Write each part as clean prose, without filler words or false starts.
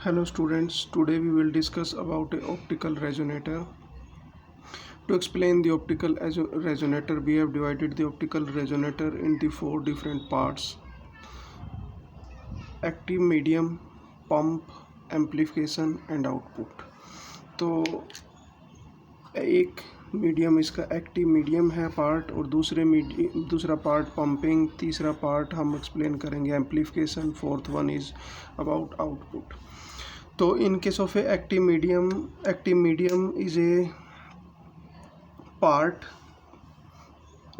Hello students, today we will discuss about a optical resonator. To explain the optical resonator, we have divided the optical resonator into four different parts: active, medium, pump, amplification and output. तो एक medium इसका active medium है part, और दूसरा part pumping, तीसरा part हम explain करेंगे amplification, fourth one is about output. तो in case of a active medium is a part.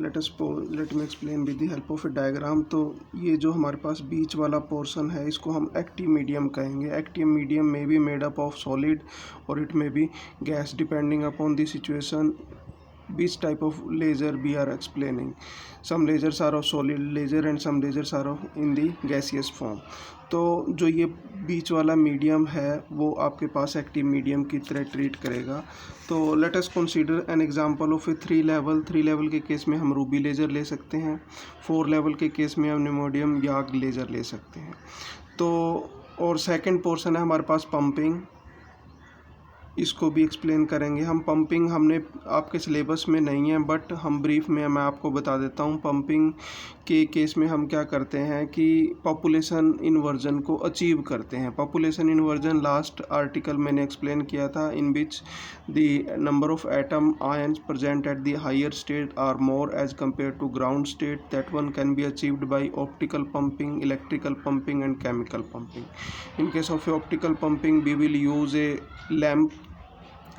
Let me explain with the help of a diagram. तो ये जो हमारे पास बीच वाला पोर्शन है इसको हम एक्टिव मीडियम कहेंगे. एक्टिव मीडियम में be made up of solid और it may be gas depending upon the situation. which type of laser we are explaining. Some lasers are of solid laser and some lasers are of in the gaseous form. तो जो ये बीच वाला medium है वो आपके पास active medium की तरह treat करेगा. तो let us consider an example of A three level के केस में हम रूबी लेज़र ले सकते हैं. 4 लेवल के केस में हम निमोडियम याग लेज़र ले सकते हैं. तो और सेकंड पोर्शन है हमारे पास पंपिंग, इसको भी एक्सप्लेन करेंगे हम. पंपिंग हमने आपके सिलेबस में नहीं है बट हम ब्रीफ में मैं आपको बता देता हूँ. पंपिंग के केस में हम क्या करते हैं कि पॉपुलेशन इन्वर्जन को अचीव करते हैं. पॉपुलेशन इन्वर्जन लास्ट आर्टिकल मैंने एक्सप्लेन किया था, in which the number of atom ions present at the higher state are more as compare to ground state. That one can be achieved by optical pumping, electrical pumping and chemical pumping. In case of optical pumping we will use a lamp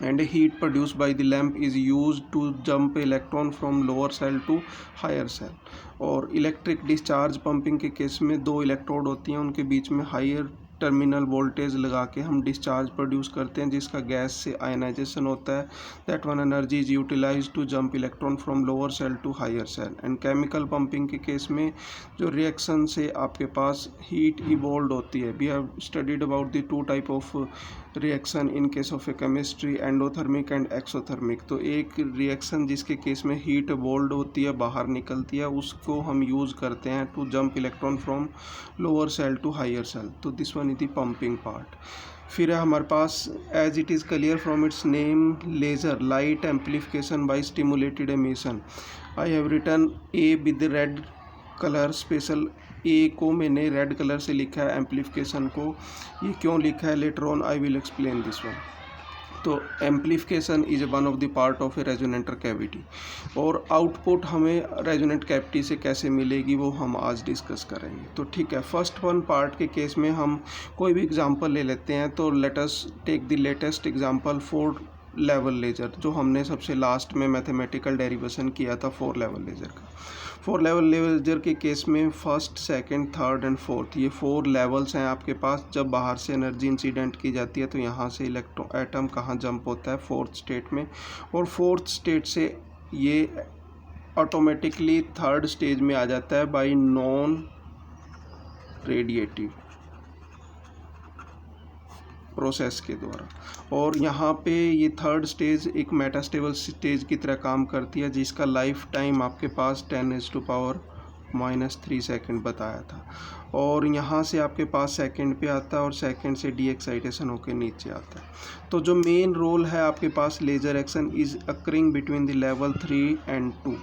and heat produced by the lamp is used to jump electron from lower cell to higher cell. और electric discharge pumping के case में 2 electrode होती हैं, उनके बीच में higher terminal voltage लगा के हम डिस्चार्ज प्रोड्यूस करते हैं जिसका गैस से आयनाइजेशन होता है. That one energy is utilize to jump electron from lower cell to higher cell. And chemical pumping के केस में जो रिएक्शन से आपके पास हीट इवॉल्व होती है. We have studied about the 2 type of reaction in case of a chemistry, endothermic and exothermic. तो एक reaction जिसके केस में हीट इवॉल्व होती है, बाहर निकलती है, उसको हम यूज़ करते हैं to jump electron from lower cell to higher shell. तो this one is the pumping part. फिर है हमारे पास as it is clear from its name laser light amplification by stimulated emission. I have written a with red colour. Special A को मैंने red colour से लिखा है, एम्प्लीफिकेशन को ये क्यों लिखा है later on I will explain this one. तो amplification is one of the part of a resonator cavity. और आउटपुट हमें रेजोनेंट कैविटी से कैसे मिलेगी वो हम आज डिस्कस करेंगे. तो ठीक है, फर्स्ट वन पार्ट के केस में हम कोई भी एग्जांपल ले लेते हैं. तो let us take the latest example 4 level laser, जो हमने सबसे लास्ट में मैथमेटिकल डेरिवेशन किया था 4 लेवल लेज़र का. 4 लेवल लेज़र के केस में first, second, third and fourth, ये 4 लेवल्स हैं आपके पास. जब बाहर से एनर्जी इंसिडेंट की जाती है तो यहाँ से इलेक्ट्रॉन एटम कहाँ जंप होता है, फोर्थ स्टेट में, और फोर्थ स्टेट से ये ऑटोमेटिकली थर्ड स्टेज में आ जाता है बाय नॉन रेडिएटिव प्रोसेस के द्वारा. और यहाँ पे ये थर्ड स्टेज एक मेटास्टेबल स्टेज की तरह काम करती है जिसका लाइफ टाइम आपके पास 10⁻³ सेकंड बताया था. और यहाँ से आपके पास सेकंड पे आता है और सेकंड से डी एक्साइटेशन होकर नीचे आता है. तो जो मेन रोल है आपके पास laser action is occurring between the level 3 and 2.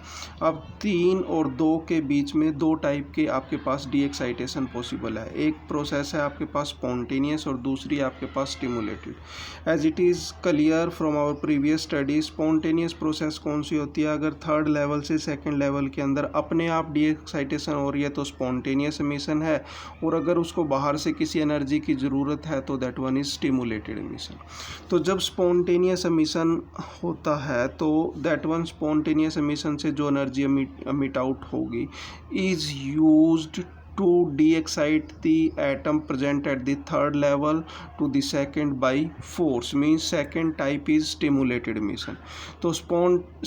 अब 3 और 2 के बीच में 2 टाइप के आपके पास डी एक्साइटेशन पॉसिबल है. एक प्रोसेस है आपके पास स्पॉन्टेनियस और दूसरी आपके पास stimulated. As it is clear from our previous study, spontaneous process कौन सी होती है? अगर थर्ड लेवल से सेकेंड लेवल के अंदर अपने आप डी एक्साइटेशन हो रही है तो स्पॉन्टेनियस एमिशन है, और अगर उसको बाहर से किसी एनर्जी की ज़रूरत है तो that one is stimulated emission. तो जब स्पॉन्टेनियस एमिशन होता है तो दैट वन स्पॉन्टेनियस एमिशन से जो एनर्जी एमिट आउट होगी is used to de-excite the atom present at the third level to the second by force, means second type is stimulated emission. तो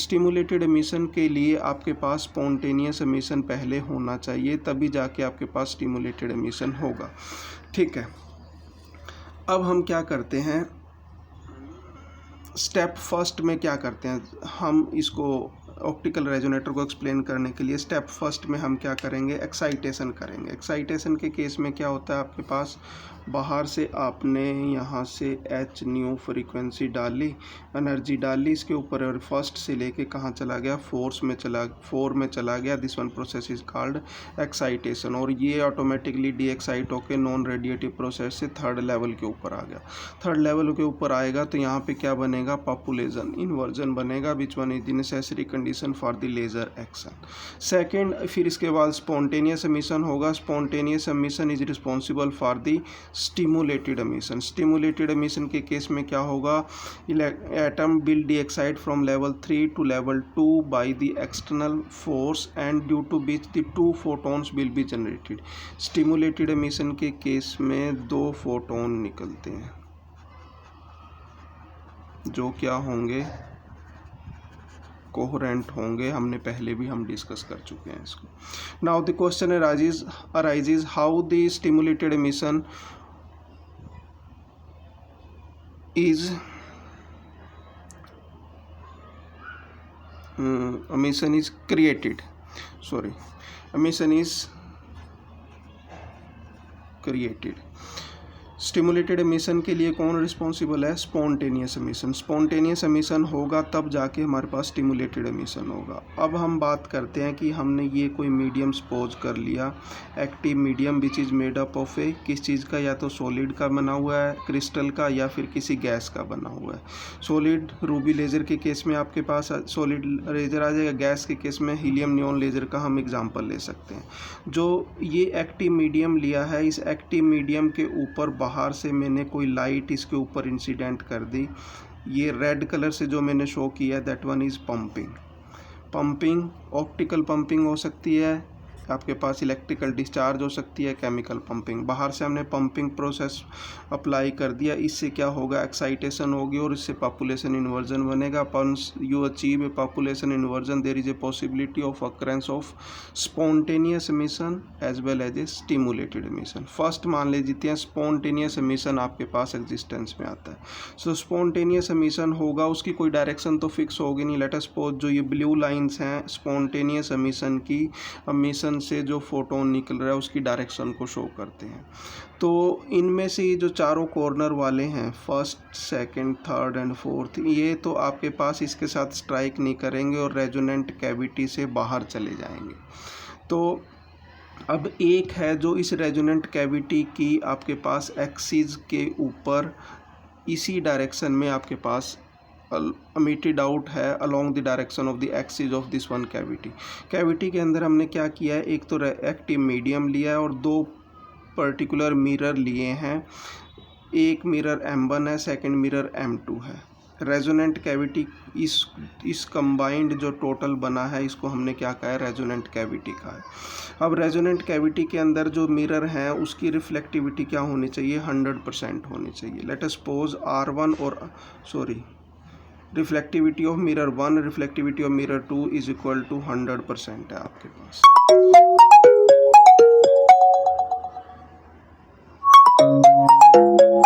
stimulated emission के लिए आपके पास spontaneous emission पहले होना चाहिए, तभी जाके आपके पास stimulated emission होगा. ठीक है, अब हम क्या करते हैं, स्टेप फर्स्ट में क्या करते हैं, हम इसको ऑप्टिकल रेजोनेटर को एक्सप्लेन करने के लिए स्टेप फर्स्ट में हम क्या करेंगे, एक्साइटेशन करेंगे। एक्साइटेशन के केस में क्या होता है, आपके पास बाहर से आपने यहाँ से एच न्यू फ्रीक्वेंसी डाली, एनर्जी डाली इसके ऊपर, और फर्स्ट से लेके कहाँ चला गया, फोर में चला गया। This one process is called excitation, और ये ऑटोमेटिकली डी एक्साइट होकर नॉन रेडिएटिव प्रोसेस से थर्ड लेवल के ऊपर आ गया। थर्ड लेवल के ऊपर आएगा तो यहाँ पे क्या बनेगा, पॉपुलेशन इन्वर्जन बनेगा, which one is the necessary condition for the laser action. Second, फिर इसके बाद स्पॉन्टेनियस एमिशन होगा। Spontaneous emission is responsible for the stimulated emission. Stimulated emission के केस में क्या होगा, atom will de excite from level 3 to level 2 by the external force and due to which the 2 photons will be generated। Stimulated emission के case में 2 photon निकलते हैं जो क्या होंगे, कोहेरेंट होंगे। हमने पहले भी हम डिस्कस कर चुके हैं इसको। Now the question arises how the stimulated emission is emission is created, emission is created। Stimulated emission के लिए कौन रिस्पॉन्सिबल है, स्पॉन्टेनियस एमिशन। स्पॉन्टेनियस एमिशन होगा तब जाके हमारे पास स्टिमुलेटेड एमिशन होगा। अब हम बात करते हैं कि हमने ये कोई मीडियम सपोज कर लिया, active medium which is made up of a किस चीज़ का, या तो सॉलिड का बना हुआ है, क्रिस्टल का, या फिर किसी गैस का बना हुआ है। सॉलिड रूबी लेज़र के केस में आपके पास सॉलिड लेज़र आ जाएगा, गैस के केस में हीलियम नियॉन लेज़र का हम एग्जाम्पल ले सकते हैं। जो ये एक्टिव मीडियम लिया है, इस एक्टिव मीडियम के ऊपर बाहर से मैंने कोई लाइट इसके ऊपर इंसिडेंट कर दी, ये रेड कलर से जो मैंने शो किया, that one is pumping. Optical pumping हो सकती है, आपके पास इलेक्ट्रिकल डिस्चार्ज हो सकती है, केमिकल पंपिंग। बाहर से हमने पंपिंग प्रोसेस अप्लाई कर दिया, इससे क्या होगा, एक्साइटेशन होगी और इससे पॉपुलेशन इन्वर्जन बनेगा। Once you achieve a population inversion there is a possibility of occurrence of spontaneous emission as well as a stimulated emission. First मान लीजिए स्पॉन्टेनियस एमिशन आपके पास एग्जिस्टेंस में आता है। सो स्पॉन्टेनियस एमिशन होगा, उसकी कोई डायरेक्शन तो फिक्स होगी नहीं। लेट अस सपोज जो ये ब्लू लाइन्स हैं स्पॉन्टेनियस एमिशन की, एमिशन से जो फोटोन निकल रहा है उसकी डायरेक्शन को शो करते हैं। तो इनमें से जो चारों कॉर्नर वाले हैं, first, second, third and fourth, ये तो आपके पास इसके साथ स्ट्राइक नहीं करेंगे और रेजोनेंट कैविटी से बाहर चले जाएंगे। तो अब एक है जो इस रेजोनेंट कैविटी की आपके पास एक्सिस के ऊपर इसी डायरेक्शन में आपके पास emitted आउट है along the direction of the axis of this one cavity। Cavity के अंदर हमने क्या किया है, एक तो एक्टिव मीडियम लिया है और 2 पर्टिकुलर मिरर लिए हैं। एक मिरर M1 है, सेकंड मिरर M2 है। रेजोनेंट कैविटी इस कंबाइंड जो टोटल बना है इसको हमने क्या कहा है, रेजोनेंट कैविटी का है। अब रेजोनेंट कैविटी के अंदर जो मिरर हैं उसकी रिफ्लेक्टिविटी क्या होनी चाहिए, 100% होनी चाहिए। लेट अस सपोज R1 और reflectivity of mirror 1, reflectivity of mirror 2 is equal to 100% है आपके पास।